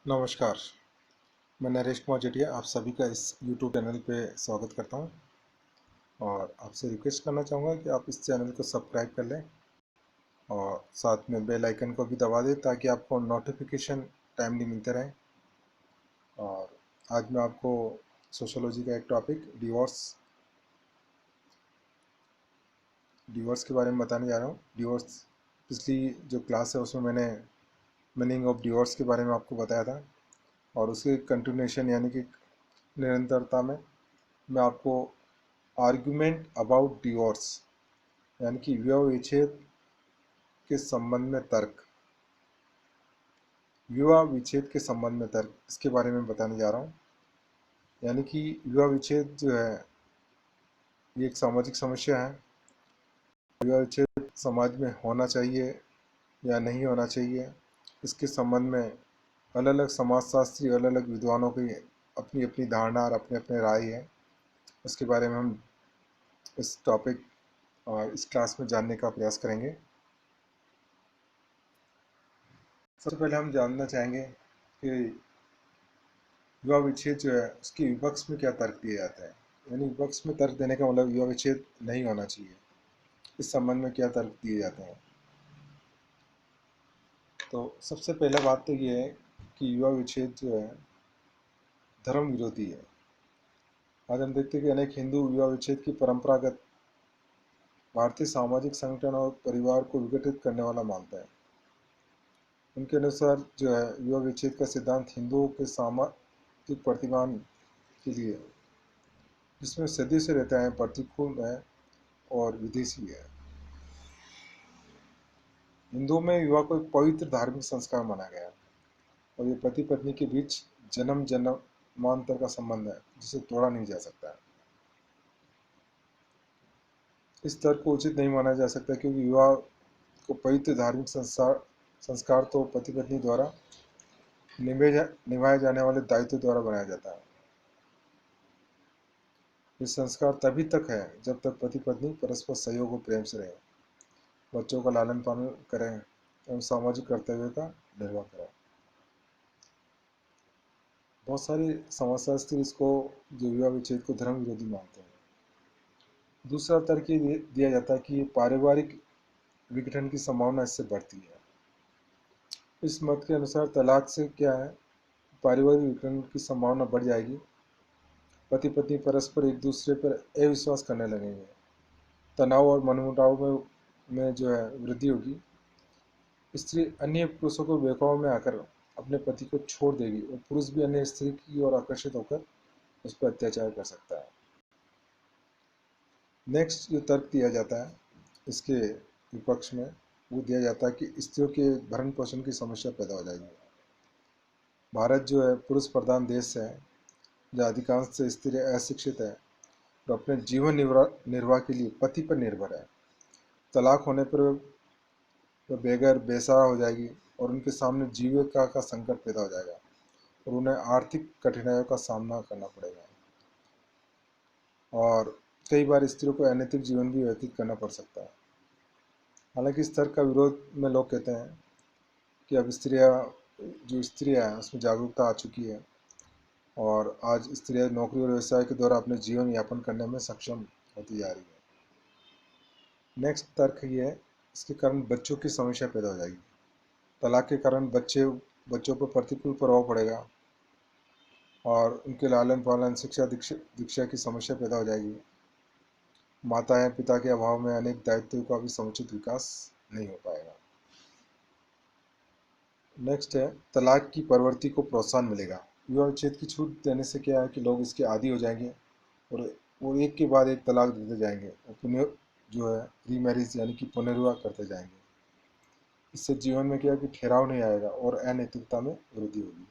नमस्कार, मैं नरेश कुमार जेठिया आप सभी का इस यूट्यूब चैनल पे स्वागत करता हूं और आपसे रिक्वेस्ट करना चाहूँगा कि आप इस चैनल को सब्सक्राइब कर लें और साथ में बेल आइकन को भी दबा दें ताकि आपको नोटिफिकेशन टाइमली मिलते रहें। और आज मैं आपको सोशियोलॉजी का एक टॉपिक डिवोर्स के बारे में बताने जा रहा हूँ। डिवोर्स पिछली जो क्लास है उसमें मैंने मीनिंग ऑफ डिवोर्स के बारे में आपको बताया था और उसके कंटिन्यूएशन यानी कि निरंतरता में मैं आपको आर्गुमेंट अबाउट डिवोर्स यानी कि विवाह विच्छेद के संबंध में तर्क, विवाह विच्छेद के संबंध में तर्क, इसके बारे में बताने जा रहा हूँ। यानी कि विवाह विच्छेद जो है ये एक सामाजिक समस्या है। विवाह विच्छेद समाज में होना चाहिए या नहीं होना चाहिए, इसके संबंध में अलग अलग समाजशास्त्री, अलग अलग विद्वानों की अपनी अपनी धारणा और अपने अपने राय है। उसके बारे में हम इस टॉपिक और इस क्लास में जानने का प्रयास करेंगे। सबसे पहले हम जानना चाहेंगे कि विवाह विच्छेद जो है उसके विपक्ष में क्या तर्क दिए जाते हैं। यानी विपक्ष में तर्क देने का मतलब विवाह विच्छेद नहीं होना चाहिए, इस संबंध में क्या तर्क दिए जाते हैं। तो सबसे पहला बात तो ये है कि विवाह विच्छेद जो है धर्म विरोधी है। आज हम देखते हैं कि अनेक हिंदू विवाह विच्छेद की परंपरागत भारतीय सामाजिक संगठन और परिवार को विघटित करने वाला मानता है। उनके अनुसार जो है विवाह विच्छेद का सिद्धांत हिंदुओं के सामाजिक प्रतिमान के लिए, जिसमें सदियों से रहता है, प्रतिकूल है और विदेशी है। हिंदुओं में विवाह को एक पवित्र धार्मिक संस्कार माना गया है और ये पति पत्नी के बीच जन्म जन्मांतर का संबंध है जिसे तोड़ा नहीं जा सकता है। इस तर्क को उचित नहीं माना जा सकता क्योंकि विवाह को पवित्र धार्मिक संस्कार तो पति पत्नी द्वारा निभाए जाने वाले दायित्व द्वारा बनाया जाता है। ये संस्कार तभी तक है जब तक पति पत्नी परस्पर सहयोग और प्रेम से रहे, बच्चों का लालन पालन करें एवं सामाजिक कर्तव्य का निर्वाह करें। बहुत सारे समाजशास्त्री इसको जो विवाह विच्छेद को धर्म विरोधी मानते हैं। दूसरा तर्क ये दिया जाता है कि ये पारिवारिक विघटन की संभावना इससे बढ़ती है। इस मत के अनुसार तलाक से क्या है, पारिवारिक विघटन की संभावना बढ़ जाएगी। पति पत्नी परस्पर एक दूसरे पर अविश्वास करने लगेंगे, तनाव और मनमुटाव में जो है वृद्धि होगी। स्त्री अन्य पुरुषों को बहकावे में आकर अपने पति को छोड़ देगी और पुरुष भी अन्य स्त्री की ओर आकर्षित होकर उस पर अत्याचार कर सकता है। नेक्स्ट जो तर्क दिया जाता है इसके विपक्ष में, वो दिया जाता है कि स्त्रियों के भरण पोषण की समस्या पैदा हो जाएगी। भारत जो है पुरुष प्रधान देश है जहाँ अधिकांश से स्त्री अशिक्षित है तो अपने जीवन निर्वाह के लिए पति पर निर्भर है। तलाक होने पर वह बेघर बेसहारा हो जाएगी और उनके सामने जीविका का संकट पैदा हो जाएगा और उन्हें आर्थिक कठिनाइयों का सामना करना पड़ेगा और कई बार स्त्रियों को अनैतिक जीवन भी व्यतीत करना पड़ सकता है। हालांकि इस तर्क का विरोध में लोग कहते हैं कि अब स्त्रियां हैं उसमें जागरूकता आ चुकी है और आज स्त्रियां नौकरी और व्यवसाय के द्वारा अपने जीवन यापन करने में सक्षम होती जा रही है। नेक्स्ट तर्क ये है, इसके कारण बच्चों की समस्या पैदा हो जाएगी। तलाक के कारण बच्चों पर प्रतिकूल प्रभाव पड़ेगा और उनके लालन पालन शिक्षा दीक्षा की समस्या पैदा हो जाएगी। माता या पिता के अभाव में अनेक दायित्वों का भी समुचित विकास नहीं हो पाएगा। नेक्स्ट है तलाक की प्रवृत्ति को प्रोत्साहन मिलेगा। विवाह विच्छेद की छूट देने से क्या है कि लोग इसके आदी हो जाएंगे और वो एक के बाद एक तलाक देते जाएंगे और पुनः जो है रीमैरिज यानी कि पुनर्विवाह करते जाएंगे। इससे जीवन में क्या है कि ठहराव नहीं आएगा और अनैतिकता में वृद्धि होगी।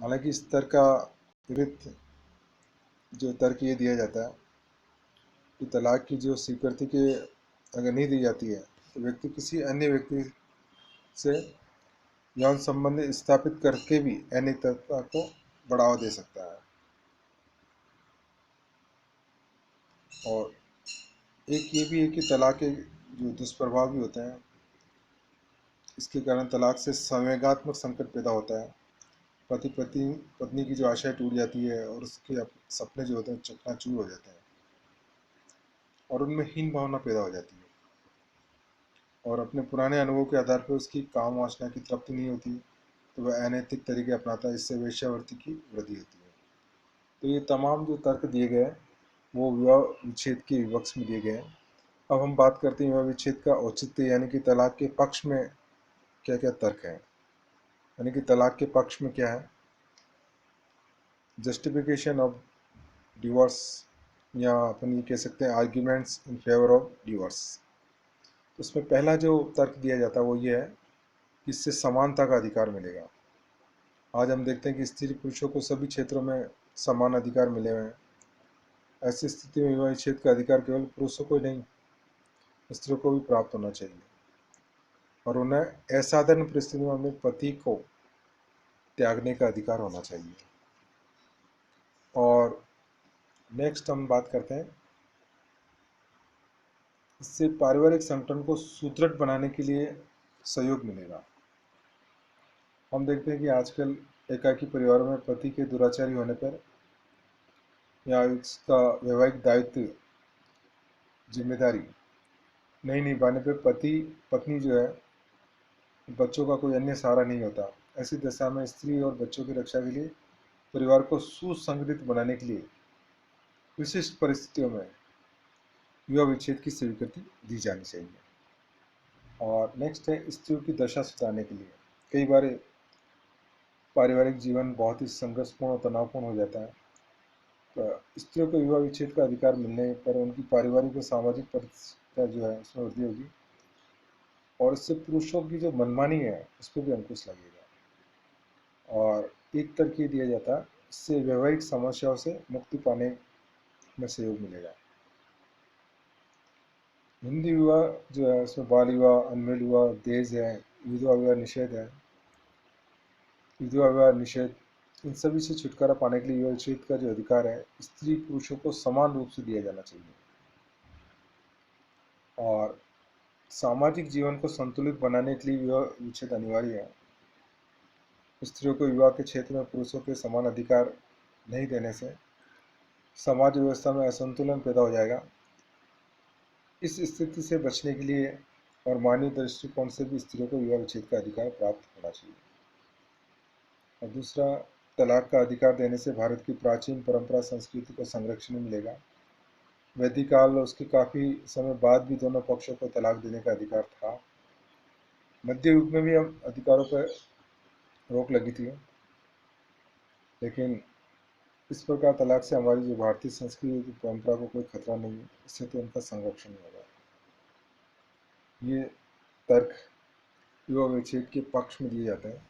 हालांकि इस तर्क का विरुद्ध जो तर्क ये दिया जाता है कि तलाक की जो स्वीकृति के अगर नहीं दी जाती है तो व्यक्ति किसी अन्य व्यक्ति से यौन संबंध स्थापित करके भी अनैतिकता को बढ़ावा दे सकता है। और एक ये भी है कि तलाक के जो दुष्प्रभाव भी होते हैं, इसके कारण तलाक से संवेगात्मक संकट पैदा होता है। पति पत्नी पत्नी की जो आशाएं टूट जाती है और उसके सपने जो होते हैं चकनाचूर हो जाते हैं और उनमें हीन भावना पैदा हो जाती है और अपने पुराने अनुभव के आधार पर उसकी काम वासना की तृप्ति नहीं होती तो वह अनैतिक तरीके अपनाता है, इससे वेश्यावृत्ति की वृद्धि होती है। तो ये तमाम जो तर्क दिए गए हैं वो विवाह विच्छेद के विवक्ष में दिए गए हैं। अब हम बात करते हैं विवाह विच्छेद का औचित्य यानी कि तलाक के पक्ष में क्या क्या तर्क है। यानी कि तलाक के पक्ष में क्या है, जस्टिफिकेशन ऑफ डिवोर्स या अपन ये कह सकते हैं arguments in favour of divorce. तो उसमें पहला जो तर्क दिया जाता है वो ये है कि इससे समानता का अधिकार मिलेगा। आज हम देखते हैं कि स्त्री पुरुषों को सभी क्षेत्रों में समान अधिकार मिले हुए हैं। ऐसी स्थिति में विवाह विच्छेद का अधिकार केवल पुरुषों को ही नहीं, स्त्रियों को भी प्राप्त होना चाहिए और उन्हें असाधारण परिस्थितियों में पति को त्यागने का अधिकार होना चाहिए। और नेक्स्ट हम बात करते हैं, इससे पारिवारिक संगठन को सुदृढ़ बनाने के लिए सहयोग मिलेगा। हम देखते हैं कि आजकल एकाकी परिवारों में पति के दुराचारी होने पर या इसका वैवाहिक दायित्व जिम्मेदारी नहीं निभाने पर पति पत्नी जो है बच्चों का कोई अन्य सहारा नहीं होता। ऐसी दशा में स्त्री और बच्चों की रक्षा के लिए परिवार को सुसंगठित बनाने के लिए विशिष्ट परिस्थितियों में विवाह विच्छेद की स्वीकृति दी जानी चाहिए। और नेक्स्ट है स्त्रियों की दशा सुधारने के लिए। कई बार पारिवारिक जीवन बहुत ही संघर्षपूर्ण और तनावपूर्ण हो जाता है। तो स्त्रियों को विवाह विच्छेद का अधिकार मिलने पर उनकी पारिवारिक और सामाजिक प्रतिष्ठा जो है उसमें वृद्धि होगी और इससे पुरुषों की जो मनमानी है उस पर भी अंकुश लगेगा। और एक तर्क ये दिया जाता है इससे वैवाहिक समस्याओं से मुक्ति पाने में सहयोग मिलेगा। हिंदू विवाह जो है उसमें बाल विवाह, अनमेल विवाह, दहेज है, विधवा विवाह निषेध है, विधवा विवाह निषेध, इन सभी से छुटकारा पाने के लिए विवाह विच्छेद का जो अधिकार है स्त्री पुरुषों को समान रूप से दिया जाना चाहिए। और सामाजिक जीवन को संतुलित बनाने के लिए विवाह विच्छेद अनिवार्य है। स्त्रियों को विवाह के क्षेत्र में पुरुषों के समान अधिकार नहीं देने से समाज व्यवस्था में असंतुलन पैदा हो जाएगा। इस स्थिति से बचने के लिए और मानवीय दृष्टिकोण से भी स्त्रियों को विवाह विच्छेद का अधिकार प्राप्त होना चाहिए। और दूसरा, तलाक का अधिकार देने से भारत की प्राचीन परंपरा संस्कृति को संरक्षण मिलेगा। वैदिक काल और उसके काफ़ी समय बाद भी दोनों पक्षों को तलाक देने का अधिकार था। मध्य युग में भी हम अधिकारों पर रोक लगी थी, लेकिन इस प्रकार तलाक से हमारी जो भारतीय संस्कृति की परंपरा को कोई खतरा नहीं है, इससे तो उनका संरक्षण होगा। ये तर्क विवाह विच्छेद के पक्ष में दिए जाते हैं।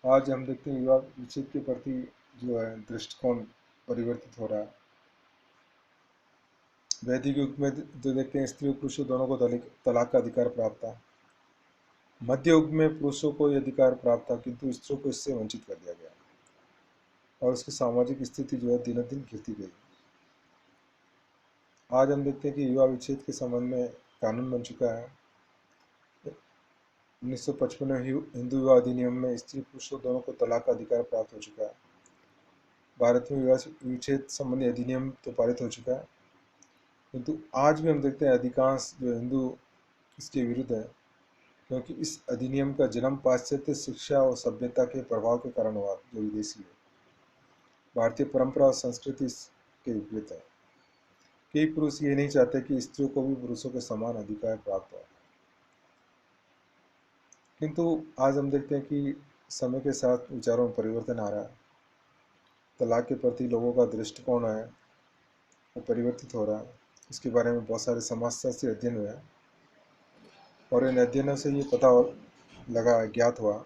आज हम देखते हैं विवाह विच्छेद के प्रति जो है दृष्टिकोण परिवर्तित हो रहा है। वैदिक युग में जो देखते हैं स्त्री और पुरुषों दोनों को तलाक का अधिकार प्राप्त था। मध्य युग में पुरुषों को यह अधिकार प्राप्त था किंतु स्त्रियों को इससे वंचित कर दिया गया और उसकी सामाजिक स्थिति जो है दिनों दिन गिरती गई। आज हम देखते हैं कि विवाह विच्छेद के संबंध में कानून बन चुका है। 1955 में हिंदू विवाह अधिनियम में स्त्री पुरुषों दोनों को तलाक का अधिकार प्राप्त हो चुका है। भारत में विवाह विच्छेद संबंधी अधिनियम तो पारित हो चुका है, किंतु आज भी हम देखते हैं अधिकांश जो हिंदू इसके विरुद्ध है, क्योंकि इस अधिनियम का जन्म पाश्चात्य शिक्षा और सभ्यता के प्रभाव के कारण हुआ जो विदेशी है। भारतीय परंपरा और संस्कृति के विपरीत है। कई पुरुष ये नहीं चाहते कि स्त्रियों को भी पुरुषों के समान अधिकार प्राप्त हो, किंतु आज हम देखते हैं कि समय के साथ विचारों में परिवर्तन आ रहा है। तलाक के प्रति लोगों का दृष्टिकोण है वो परिवर्तित हो रहा है। इसके बारे में बहुत सारे समाजशास्त्री अध्ययन हुए हैं और इन अध्ययनों से ये पता लगा ज्ञात हुआ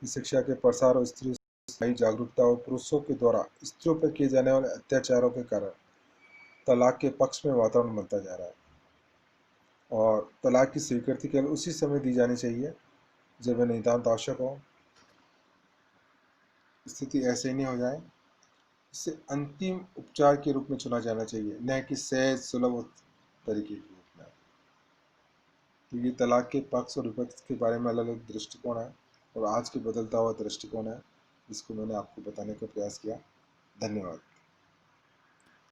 कि शिक्षा के प्रसार और स्त्री स्थायी जागरूकता और पुरुषों के द्वारा स्त्रियों पर किए जाने वाले अत्याचारों के कारण तलाक के पक्ष में वातावरण बनता जा रहा है। और तलाक की स्वीकृति केवल उसी समय दी जानी चाहिए जब यह नितांत आवश्यक हो। स्थिति ऐसे ही नहीं हो जाए, इसे अंतिम उपचार के रूप में चुना जाना चाहिए, न कि सहज सुलभ तरीके के रूप में। तो ये तलाक के पक्ष और विपक्ष के बारे में अलग अलग दृष्टिकोण है और आज के बदलता हुआ दृष्टिकोण है, जिसको मैंने आपको बताने का प्रयास किया। धन्यवाद।